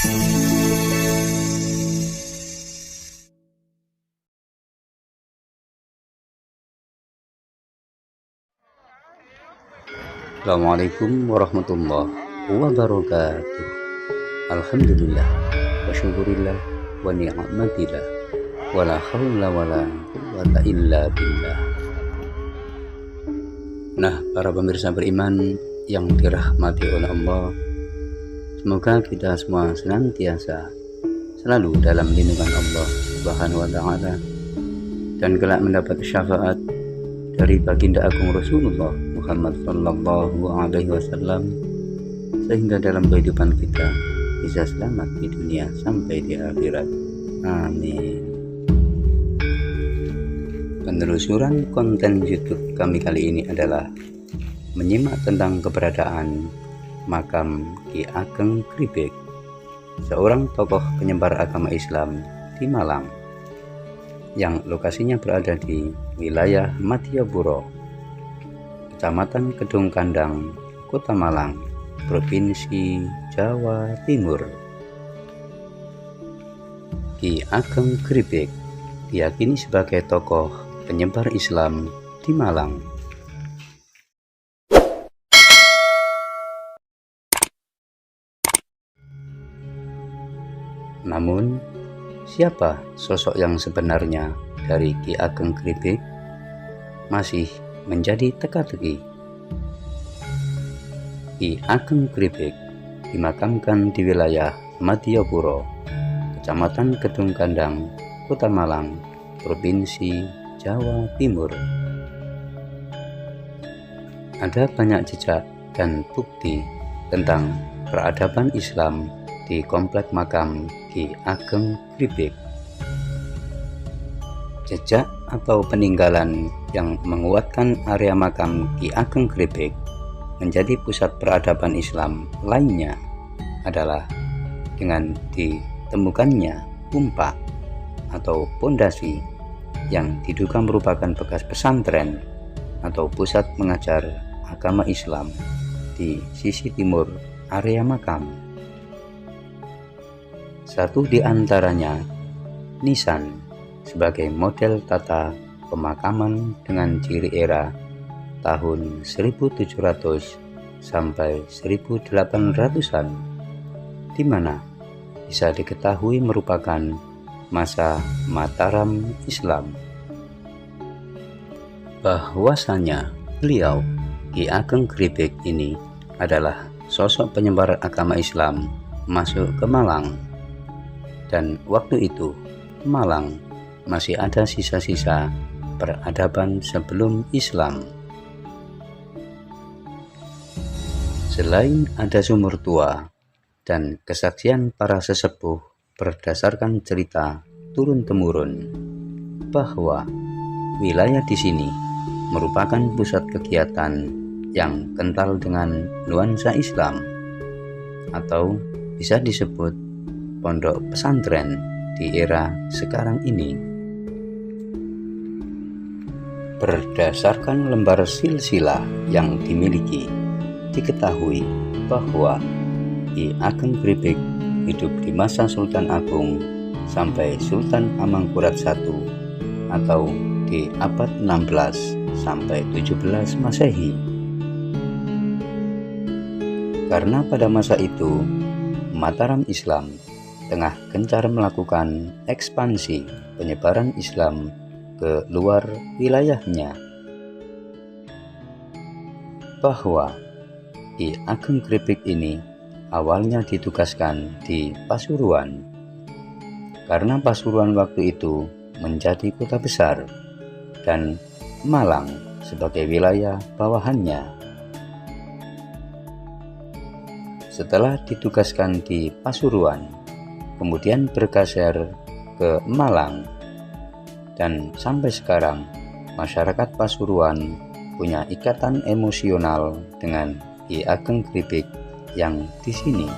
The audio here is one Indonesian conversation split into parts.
Assalamualaikum warahmatullahi wabarakatuh. Alhamdulillah wa syukurillah wa ni'matillah wa la hawla wa la quwwata illa billah. Nah, para pemirsa beriman yang dirahmati oleh Allah, semoga kita semua senantiasa selalu dalam lindungan Allah Subhanahu wa ta'ala dan kelak mendapat syafaat dari baginda agung Rasulullah Muhammad sallallahu alaihi wasallam, sehingga dalam kehidupan kita bisa selamat di dunia sampai di akhirat. Amin. Penelusuran konten YouTube kami kali ini adalah menyimak tentang keberadaan makam Ki Ageng Kribek, seorang tokoh penyebar agama Islam di Malang, yang lokasinya berada di wilayah Madiopuro, Kecamatan Kedung Kandang, Kota Malang, Provinsi Jawa Timur. Ki Ageng Kribek diyakini sebagai tokoh penyebar Islam di Malang. Namun, siapa sosok yang sebenarnya dari Ki Ageng Kribek masih menjadi teka-teki. Ki Ageng Kribek dimakamkan di wilayah Madiopuro, Kecamatan Kedung Kandang, Kota Malang, Provinsi Jawa Timur. Ada banyak jejak dan bukti tentang peradaban Islam di komplek makam Ki Ageng Kribek. Jejak atau peninggalan yang menguatkan area makam Ki Ageng Kribek menjadi pusat peradaban Islam lainnya adalah dengan ditemukannya umpak atau pondasi yang diduga merupakan bekas pesantren atau pusat mengajar agama Islam di sisi timur area makam. Satu di antaranya nisan sebagai model tata pemakaman dengan ciri era tahun 1700 sampai 1800-an, di mana bisa diketahui merupakan masa Mataram Islam. Bahwasanya beliau, Ki Ageng Kribek ini, adalah sosok penyebar agama Islam masuk ke Malang, dan waktu itu Malang masih ada sisa-sisa peradaban sebelum Islam. Selain ada sumur tua dan kesaksian para sesepuh berdasarkan cerita turun-temurun bahwa wilayah di sini merupakan pusat kegiatan yang kental dengan nuansa Islam, atau bisa disebut pondok pesantren di era sekarang ini. Berdasarkan lembar silsilah yang dimiliki, diketahui bahwa Ki Ageng Kribek hidup di masa Sultan Agung sampai Sultan Amangkurat I atau di abad 16 sampai 17 Masehi. Karena pada masa itu Mataram Islam tengah gencar melakukan ekspansi penyebaran Islam ke luar wilayahnya, bahwa Ki Ageng Kribek ini awalnya ditugaskan di Pasuruan, karena Pasuruan waktu itu menjadi kota besar dan Malang sebagai wilayah bawahannya. Setelah ditugaskan di Pasuruan, kemudian bergeser ke Malang, dan sampai sekarang masyarakat Pasuruan punya ikatan emosional dengan Ki Ageng Kribek yang di sini.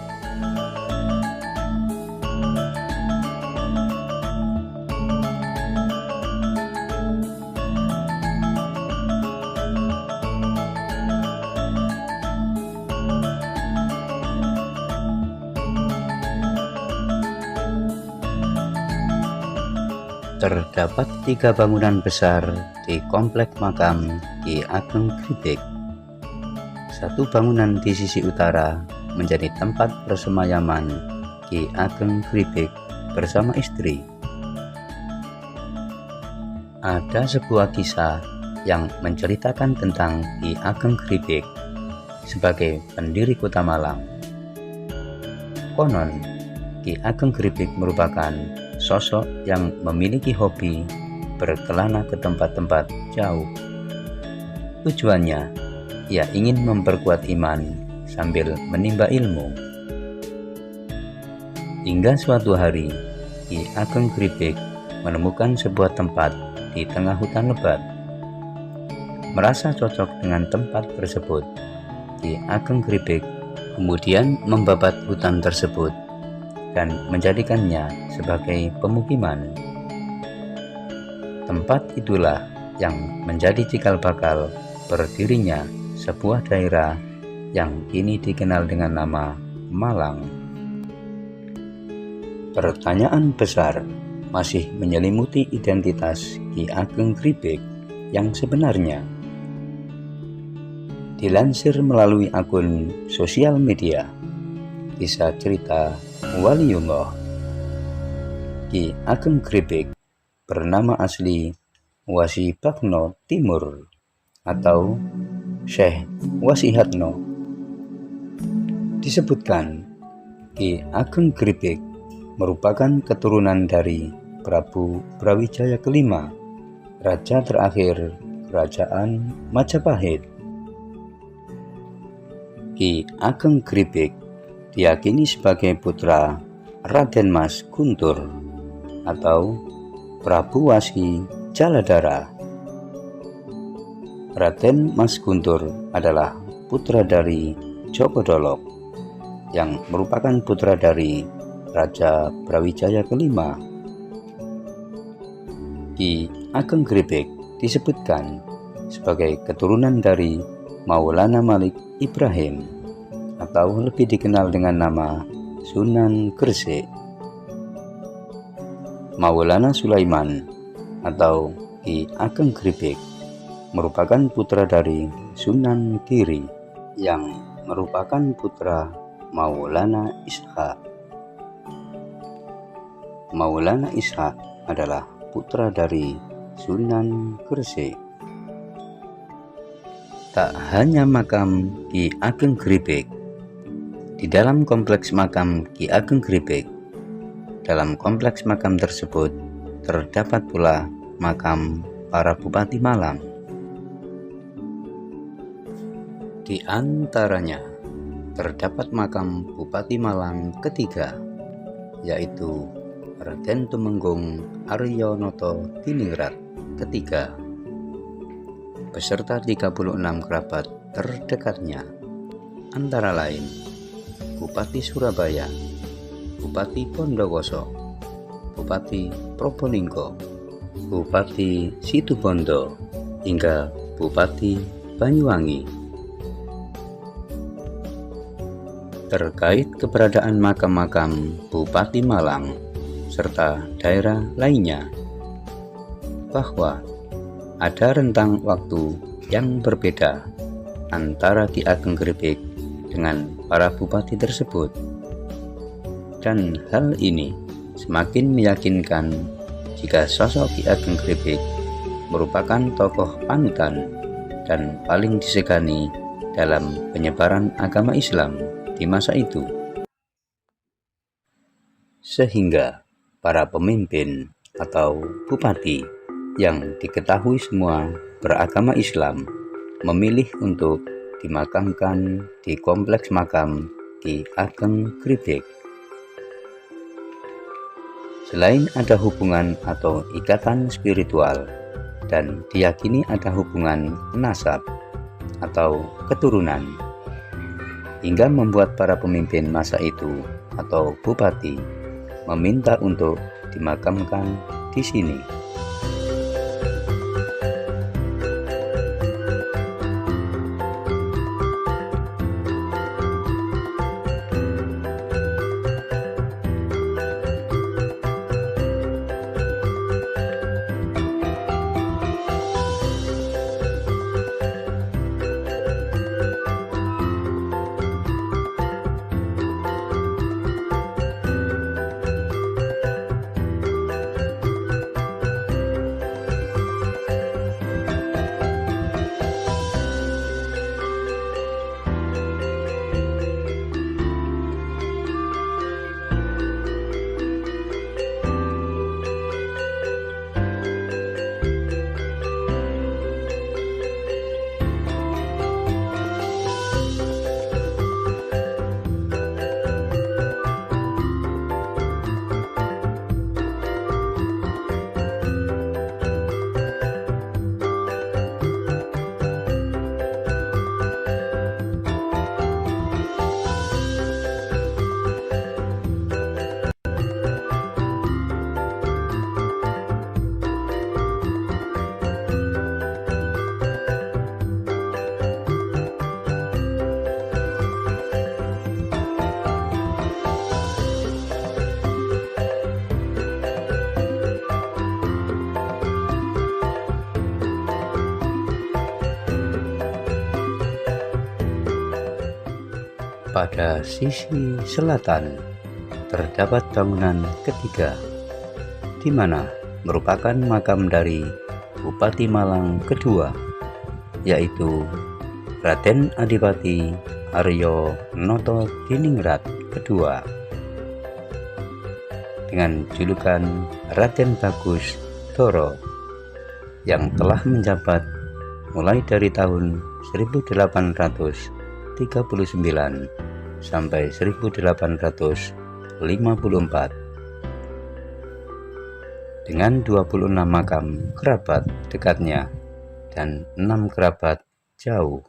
terdapat 3 bangunan besar di komplek makam Ki Ageng Kripik. Satu bangunan di sisi utara menjadi tempat persemayaman Ki Ageng Kripik bersama istri. Ada sebuah kisah yang menceritakan tentang Ki Ageng Kripik sebagai pendiri kota Malang. Konon, Ki Ageng Kripik merupakan sosok yang memiliki hobi berkelana ke tempat-tempat jauh. Tujuannya, ia ingin memperkuat iman sambil menimba ilmu. Hingga suatu hari, Ki Ageng Kripik menemukan sebuah tempat di tengah hutan lebat. Merasa cocok dengan tempat tersebut, Ki Ageng Kripik kemudian membabat hutan tersebut dan menjadikannya sebagai pemukiman. Tempat itulah yang menjadi cikal bakal berdirinya sebuah daerah yang kini dikenal dengan nama Malang. Pertanyaan besar masih menyelimuti identitas Ki Ageng Kripik yang sebenarnya. Dilansir melalui akun sosial media, kisah cerita Waliullah, Ki Ageng Kripik bernama asli Wasibakno Timur atau Syekh Wasihatno. Disebutkan Ki Ageng Kripik merupakan keturunan dari Prabu Brawijaya kelima, raja terakhir Kerajaan Majapahit. Ki Ageng Kripik diyakini sebagai putra Raden Mas Guntur atau Prabu Wasi Jaladara. Raden Mas Guntur adalah putra dari Joko Dolok yang merupakan putra dari Raja Brawijaya kelima. Ki Ageng Kripik disebutkan sebagai keturunan dari Maulana Malik Ibrahim atau lebih dikenal dengan nama Sunan Gresik. Maulana Sulaiman atau Ki Ageng Kripik merupakan putra dari Sunan Giri yang merupakan putra Maulana Ishak. Maulana Ishak adalah putra dari Sunan Gresik. Tak hanya makam Ki Ageng Kripik, di dalam kompleks makam Ki Ageng Kripik, dalam kompleks makam tersebut terdapat pula makam para Bupati Malang. Di antaranya terdapat makam Bupati Malang ketiga, yaitu Raden Tumenggung Aryonoto Diningrat ketiga, beserta 36 kerabat terdekatnya, antara lain Bupati Surabaya, Bupati Bondowoso, Bupati Probolinggo, Bupati Situbondo, hingga Bupati Banyuwangi. Terkait keberadaan makam-makam Bupati Malang serta daerah lainnya, bahwa ada rentang waktu yang berbeda antara Ki Ageng Kripik dengan para bupati tersebut, dan hal ini semakin meyakinkan jika sosok Ki Ageng Kripik merupakan tokoh panutan dan paling disegani dalam penyebaran agama Islam di masa itu, sehingga para pemimpin atau bupati yang diketahui semua beragama Islam memilih untuk dimakamkan di kompleks makam Ki Ageng Kripik. Selain ada hubungan atau ikatan spiritual dan diyakini ada hubungan nasab atau keturunan, hingga membuat para pemimpin masa itu atau bupati meminta untuk dimakamkan di sini. Pada sisi selatan terdapat bangunan ketiga, di mana merupakan makam dari Bupati Malang kedua, yaitu Raden Adipati Aryo Noto Diningrat kedua, dengan julukan Raden Bagus Doro, yang telah menjabat mulai dari tahun 1839 sampai 1854 dengan 26 makam kerabat dekatnya dan 6 kerabat jauh.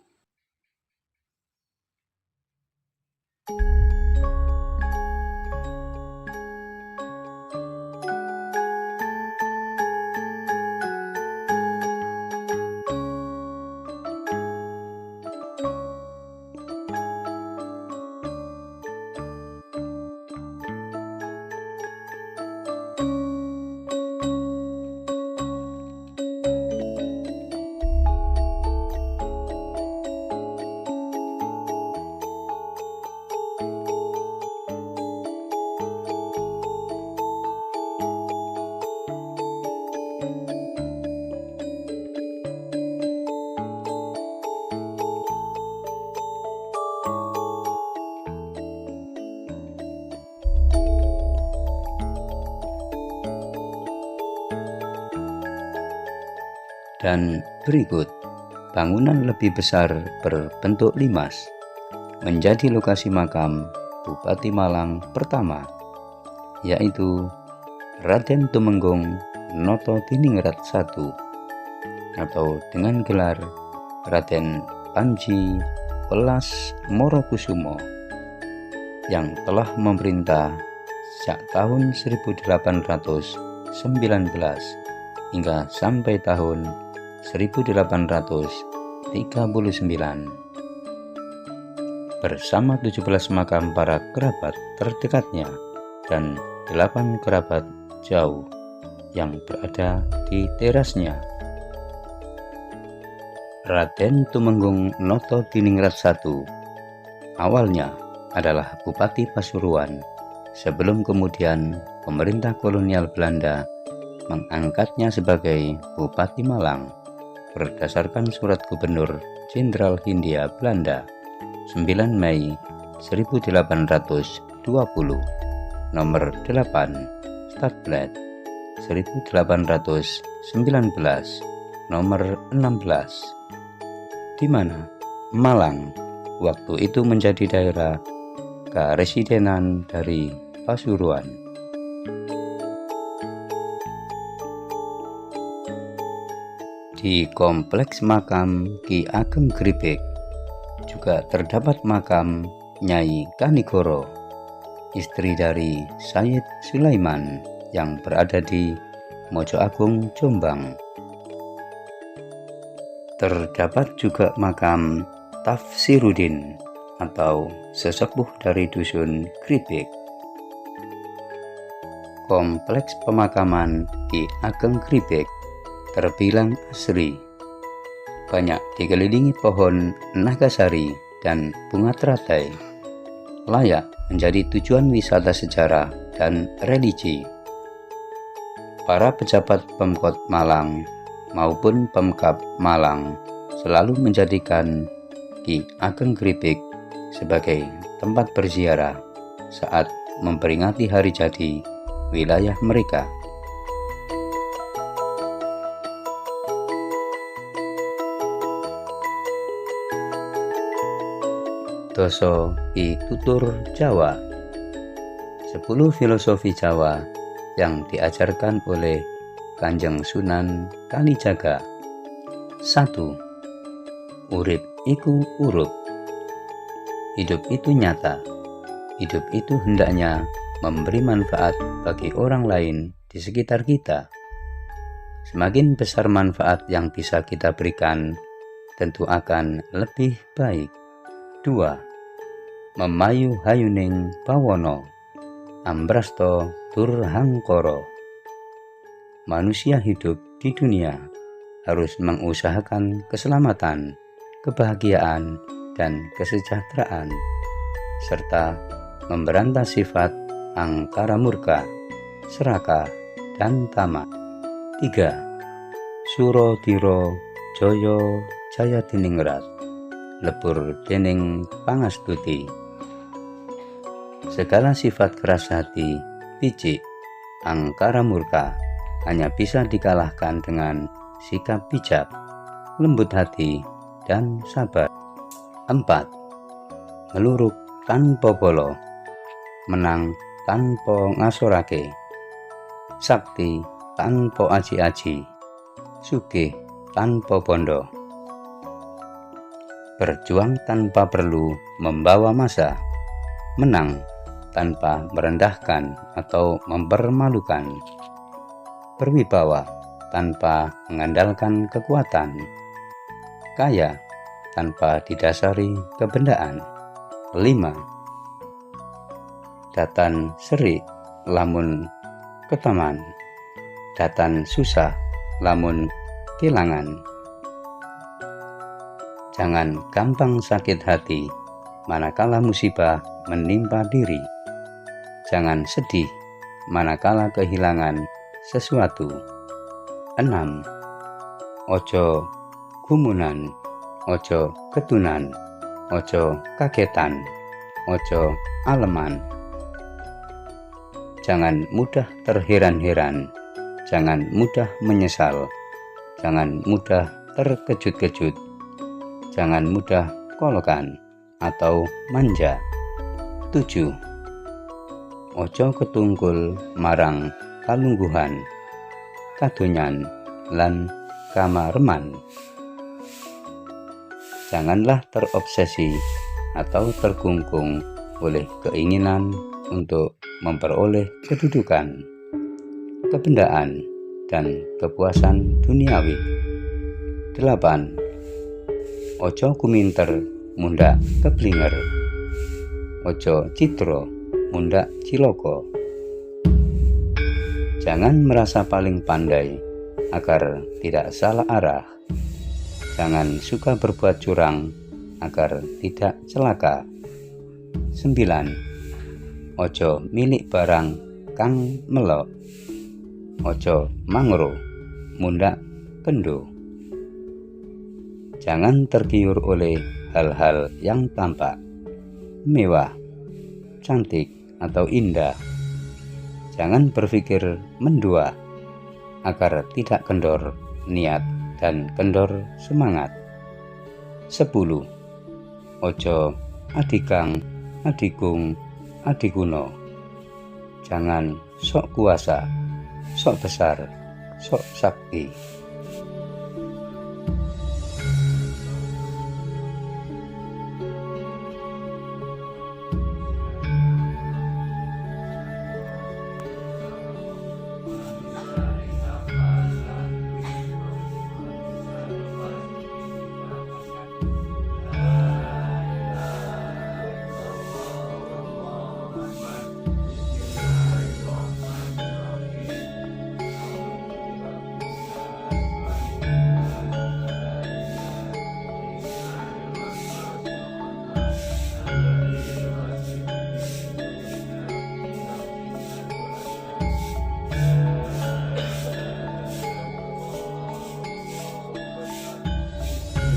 Dan berikut bangunan lebih besar berbentuk limas menjadi lokasi makam Bupati Malang pertama, yaitu Raden Tumenggung Noto Diningrat I atau dengan gelar Raden Panji Welas Morokusumo, yang telah memerintah sejak tahun 1819 hingga sampai tahun 1839 bersama 17 makam para kerabat terdekatnya dan 8 kerabat jauh yang berada di terasnya. Raden Tumenggung Noto Diningrat I awalnya adalah Bupati Pasuruan sebelum kemudian pemerintah kolonial Belanda mengangkatnya sebagai Bupati Malang berdasarkan surat Gubernur Jenderal Hindia Belanda 9 Mei 1820 nomor 8 Stadblad 1819 nomor 16, di mana Malang waktu itu menjadi daerah keresidenan dari Pasuruan. Di kompleks makam Ki Ageng Gripik juga terdapat makam Nyai Kanigoro, istri dari Sayyid Sulaiman, yang berada di Mojo Agung, Jombang. Terdapat juga makam Tafsiruddin atau sesepuh dari dusun Gripik. Kompleks pemakaman Ki Ageng Gripik terbilang asri, banyak dikelilingi pohon nagasari dan bunga teratai, layak menjadi tujuan wisata sejarah dan religi. Para pejabat Pemkot Malang maupun Pemkab Malang selalu menjadikan Ki Ageng Gripik sebagai tempat berziarah saat memperingati hari jadi wilayah mereka. Doso Ki Tutur Jawa, 10 filosofi Jawa yang diajarkan oleh Kanjeng Sunan Kalijaga. 1. Urip iku urup. Hidup itu nyata. Hidup itu hendaknya memberi manfaat bagi orang lain di sekitar kita. Semakin besar manfaat yang bisa kita berikan, tentu akan lebih baik. 2. Memayu hayuning bawono, ambrasto durhangkoro. Manusia hidup di dunia harus mengusahakan keselamatan, kebahagiaan, dan kesejahteraan. serta memberantas sifat angkara murka, serakah, dan tamak. 3. Suro tiro joyo jaya diningrat, lebur dening pangastuti. Segala sifat keras hati, picik, angkara murka hanya bisa dikalahkan dengan sikap bijak, lembut hati, dan sabar. 4. Ngeluruk tanpa bolo, menang tanpa ngasorake, sakti tanpa aji-aji, sugih tanpa bondo, berjuang tanpa perlu membawa masa, menang tanpa merendahkan atau mempermalukan, berwibawa tanpa mengandalkan kekuatan, kaya tanpa didasari kebendaan. 5. Datan seri lamun ketaman, datan susah lamun kelangan. Jangan gampang sakit hati manakala musibah menimpa diri. Jangan sedih manakala kehilangan sesuatu. 6. Ojo gumunan, ojo ketunan, ojo kagetan, ojo aleman. Jangan mudah terheran-heran, jangan mudah menyesal, jangan mudah terkejut-kejut, jangan mudah kolokan atau manja. 7. Ojo ketungkul marang kalungguhan, kadonyan lan kamareman. Janganlah terobsesi atau terkungkung oleh keinginan untuk memperoleh kedudukan, kebendaan, dan kepuasan duniawi. 8. Ojo kuminter mundak keblinger, ojo citro mundak ciloko. Jangan merasa paling pandai agar tidak salah arah. Jangan suka berbuat curang agar tidak celaka. 9. Ojo milik barang kang melok, ojo mangro mundak kendo. Jangan tergiur oleh hal-hal yang tampak, mewah, cantik, atau indah. Jangan berpikir mendua agar tidak kendor niat dan kendor semangat. 10. Ojo adikang, adikung, adikuno. Jangan sok kuasa, sok besar, sok sakti.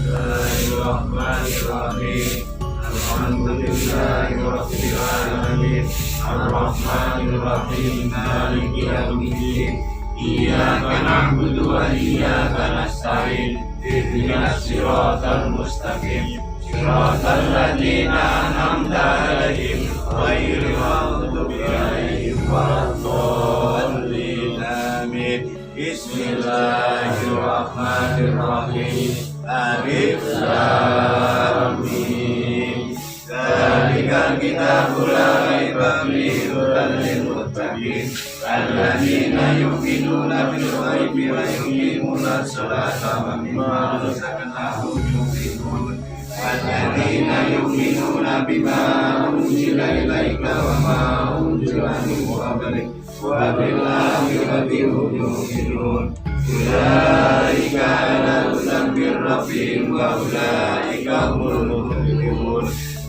Bismillahirrahmanirrahim. Alhamdulillahirabbil alamin. Arrahmanirrahim. Maliki yaumiddin. Iyyaka na'budu wa iyyaka nasta'in. Ihdinas siratal mustaqim. Siratal ladzina an'amta 'alaihim ghairil maghdubi 'alaihim waladdallin. Amin. Bismillahirrahmanirrahim. Alif Lam Mim. Dzalikal kitabul la raiba fihi hudan lil muttaqin alladzina yu'minuna bil ghaibi wa yuqimuna sholata wa mimma razaqnahum yunfiqun alladzina yu'minuna bima unzila ilaika wa ma unzila min qablik wa bil akhirati hum yuqinun. Ulaika ala hudan min rabbihim wa ulaika humul muflihun.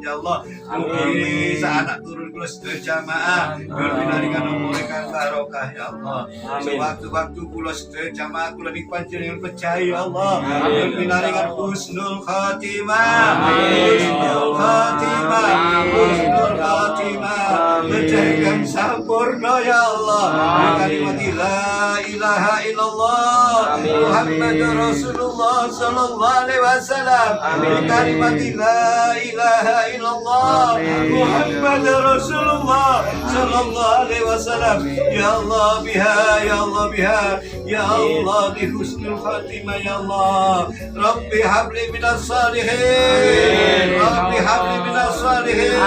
ya Allah. Mugi anak turun kula sedaya jamaah nyuwun pinaringan umurikan barokah ya Allah. Sewaktu-waktu kula sedaya jamaah kula niki panjenengan percaya ya Allah. Nyuwun pinaringan husnul khatimah. Husnul khatimah. Husnul khatimah. Menjadikan sempurna ya Allah. Kalimat la ilaha illallah Muhammadur Rasulullah sallallahu alaihi wasallam. Kalimat la ilaha illallah Muhammadur Rasulullah sallallahu alaihi wasallam. Ya Allah biha, ya Allah biha, ya Allah bi husnul khatimah ya Allah. Rabbi habli minas salihin. Rabbi habli minas salihin.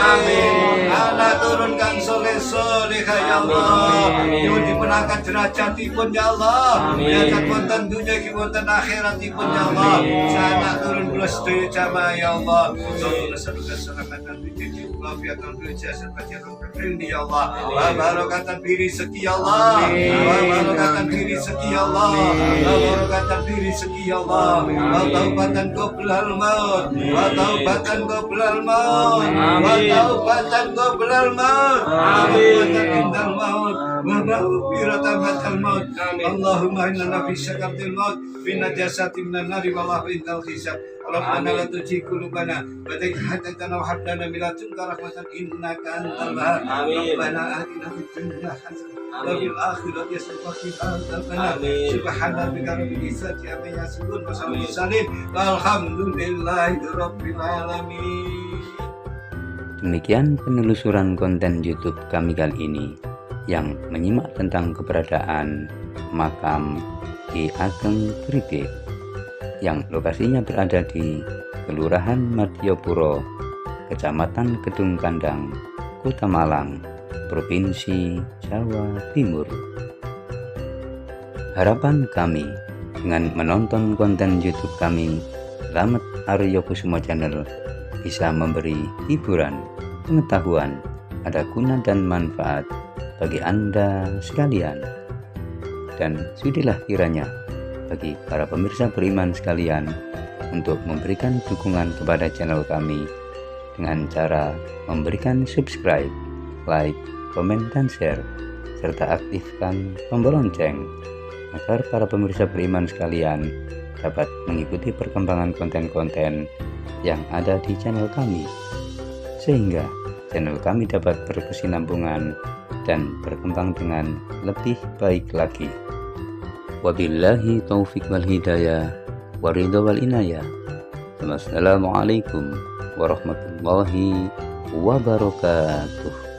Anak turunkan soleh-soleh ya Allah. Nyuwun dipunangkat derajatipun ya Allah. Derajat wonten dunya iki wonten akhiratipun ya Allah. Sanak turun kula sedaya jamaah ya Allah. Sampun sadaya salamatan bijiji walafiatan bil jasad kajian ilmi ya Allah. Wa barakatan fi rizqi ya Allah. Wa barakatan fi rizqi ya Allah. Wa barakatan fi rizqi ya Allah. Wa taubatan qoblal maut. Wa taubatan qoblal maut. Wa taubatan qoblal maut. Amin. Indal maut. Wa maghfiratan ba'dal maut. Allahumma inna fi syakatil maut fi najasati minan nari wallahu indal hisab. Rabbana la tuzigh qulubana ba'da idh hadaytana wa hab lana min ladunka rahmatan innaka antal wahhab. Rabbana atina fid dunya hasanah wa fil akhirati hasanah wa qina adzabannar. Subhana rabbika rabbil izzati amma yasifun wa salamun alal walhamdulillahi rabbil alamin. Demikian penelusuran konten YouTube kami kali ini yang menyimak tentang keberadaan makam Ki Ageng Brigif yang lokasinya berada di Kelurahan Madiopuro, Kecamatan Kedung Kandang, Kota Malang, Provinsi Jawa Timur. Harapan kami dengan menonton konten YouTube kami Slamet Aryo Kusumo Channel bisa memberi hiburan, pengetahuan, ada guna dan manfaat bagi Anda sekalian. Dan sudilah kiranya bagi para pemirsa beriman sekalian untuk memberikan dukungan kepada channel kami dengan cara memberikan subscribe, like, komen, dan share, serta aktifkan tombol lonceng agar para pemirsa beriman sekalian dapat mengikuti perkembangan konten-konten yang ada di channel kami, sehingga channel kami dapat berkesinambungan dan berkembang dengan lebih baik lagi. Wabillahi taufik wal hidayah wa ridha wal inayah. Wassalamualaikum warahmatullahi wabarakatuh.